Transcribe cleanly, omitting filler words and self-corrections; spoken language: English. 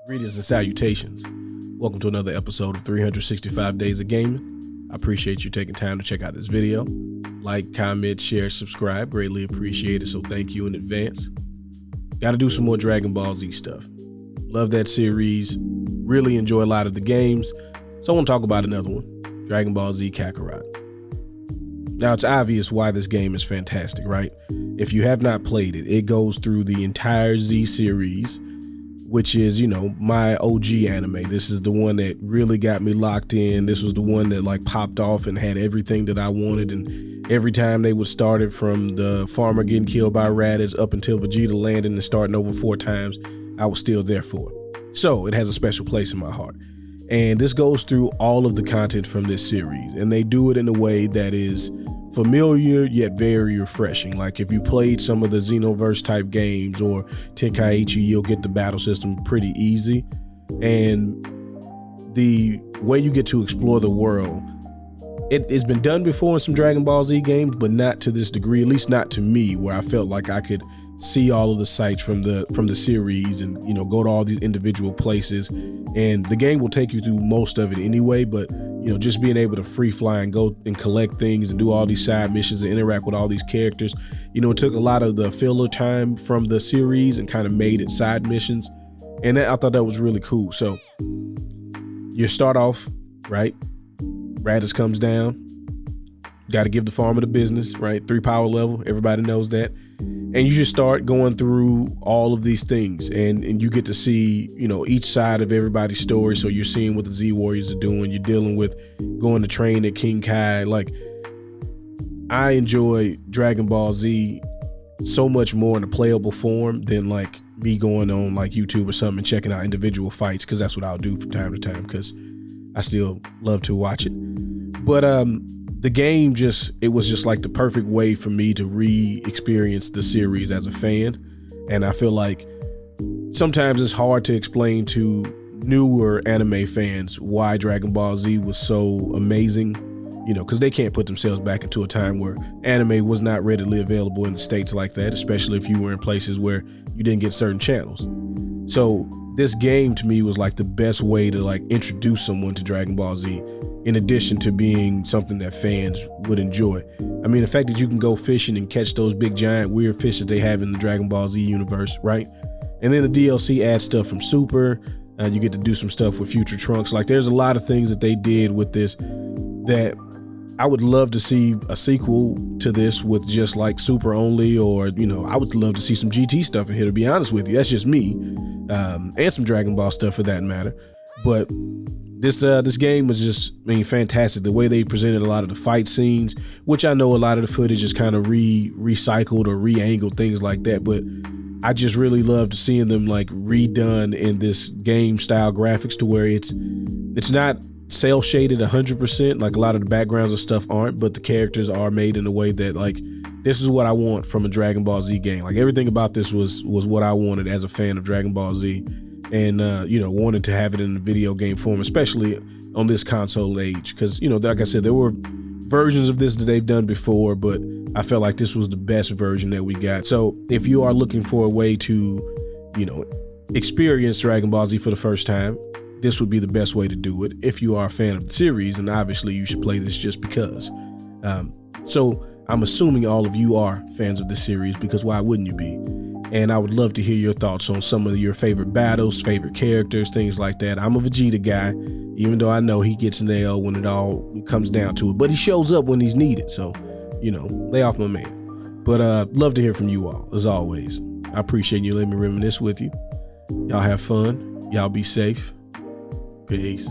Greetings and salutations. Welcome to another episode of 365 Days of Gaming. I appreciate you taking time to check out this video. Like, comment, share, subscribe. Greatly appreciate it, so thank you in advance. Got to do some more Dragon Ball Z stuff. Love that series. Really enjoy a lot of the games. So I want to talk about another one, Dragon Ball Z Kakarot. Now, it's obvious why this game is fantastic, right? If you have not played it, it goes through the entire Z series, which is, you know, my OG anime. This is the one that really got me locked in. This was the one that like popped off and had everything that I wanted. And every time they would start it from the farmer getting killed by Raditz up until Vegeta landing and starting over 4 times, I was still there for it. So it has a special place in my heart. And this goes through all of the content from this series. And they do it in a way that is familiar yet very refreshing. Like if you played some of the Xenoverse type games or Tenkaichi, you'll get the battle system pretty easy. And the way you get to explore the world, it's been done before in some Dragon Ball Z games, but not to this degree, at least not to me, where I felt like I could see all of the sites from the series and, you know, go to all these individual places. And the game will take you through most of it anyway, but you know, just being able to free fly and go and collect things and do all these side missions and interact with all these characters, you know, it took a lot of the filler time from the series and kind of made it side missions. And I thought that was really cool. So you start off, right? Raditz comes down, got to give the farmer the business, right? 3 power level, everybody knows that. And you just start going through all of these things and you get to see, you know, each side of everybody's story. So you're seeing what the Z Warriors are doing. You're dealing with going to train at King Kai. Like, I enjoy Dragon Ball Z so much more in a playable form than like me going on like YouTube or something and checking out individual fights, because that's what I'll do from time to time because I still love to watch it. But the game it was just like the perfect way for me to re-experience the series as a fan. And I feel like sometimes it's hard to explain to newer anime fans why Dragon Ball Z was so amazing, you know, because they can't put themselves back into a time where anime was not readily available in the States like that, especially if you were in places where you didn't get certain channels. So this game to me was like the best way to like introduce someone to Dragon Ball Z, in addition to being something that fans would enjoy. I mean, the fact that you can go fishing and catch those big giant weird fish that they have in the Dragon Ball Z universe, right? And then the DLC adds stuff from Super. You get to do some stuff with Future Trunks. Like, there's a lot of things that they did with this that I would love to see a sequel to this with just like Super only, or, you know, I would love to see some GT stuff in here, to be honest with you. That's just me. And some Dragon Ball stuff for that matter. But this game was just, I mean, fantastic. The way they presented a lot of the fight scenes, which I know a lot of the footage is kind of recycled or re-angled, things like that. But I just really loved seeing them like redone in this game style graphics to where it's not cel shaded 100%. Like a lot of the backgrounds and stuff aren't, but the characters are made in a way that like, this is what I want from a Dragon Ball Z game. Like everything about this was what I wanted as a fan of Dragon Ball Z. And, you know, wanted to have it in the video game form, especially on this console age. Because, you know, like I said, there were versions of this that they've done before, but I felt like this was the best version that we got. So if you are looking for a way to, you know, experience Dragon Ball Z for the first time, this would be the best way to do it. If you are a fan of the series, and obviously you should play this just because. So I'm assuming all of you are fans of the series, because why wouldn't you be? And I would love to hear your thoughts on some of your favorite battles, favorite characters, things like that. I'm a Vegeta guy, even though I know he gets nailed when it all comes down to it. But he shows up when he's needed. So, you know, lay off my man. But love to hear from you all, as always. I appreciate you letting me reminisce with you. Y'all have fun. Y'all be safe. Peace.